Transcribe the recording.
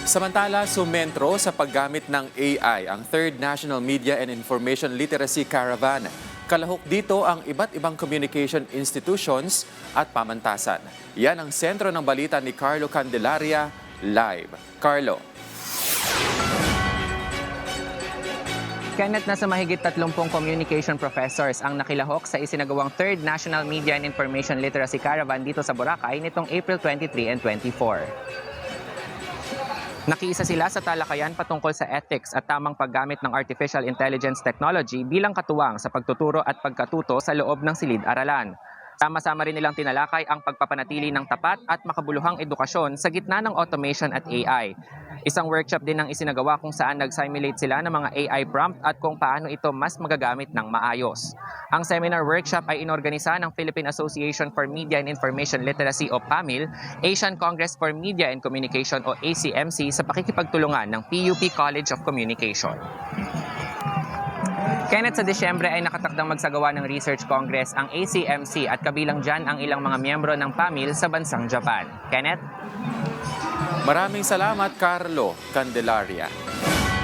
Samantala, sumentro sa paggamit ng AI ang Third National Media and Information Literacy Caravan. Kalahok dito ang iba't ibang communication institutions at pamantasan. Yan ang sentro ng balita ni Carlo Candelaria, live. Carlo. Kenneth, nasa mahigit 30 communication professors ang nakilahok sa isinagawang Third National Media and Information Literacy Caravan dito sa Boracay nitong April 23 and 24. Nakiisa sila sa talakayan patungkol sa ethics at tamang paggamit ng artificial intelligence technology bilang katuwang sa pagtuturo at pagkatuto sa loob ng silid-aralan. Sama-sama rin nilang tinalakay ang pagpapanatili ng tapat at makabuluhang edukasyon sa gitna ng automation at AI. Isang workshop din ang isinagawa kung saan nag-simulate sila ng mga AI prompt at kung paano ito mas magagamit ng maayos. Ang seminar workshop ay inorganisa ng Philippine Association for Media and Information Literacy o PAMIL, Asian Congress for Media and Communication o ACMC sa pakikipagtulungan ng PUP College of Communication. Kenneth, sa Disyembre ay nakatakdang magsagawa ng Research Congress ang ACMC at kabilang dyan ang ilang mga miyembro ng PAMIL sa bansang Japan. Kenneth? Maraming salamat, Carlo Candelaria.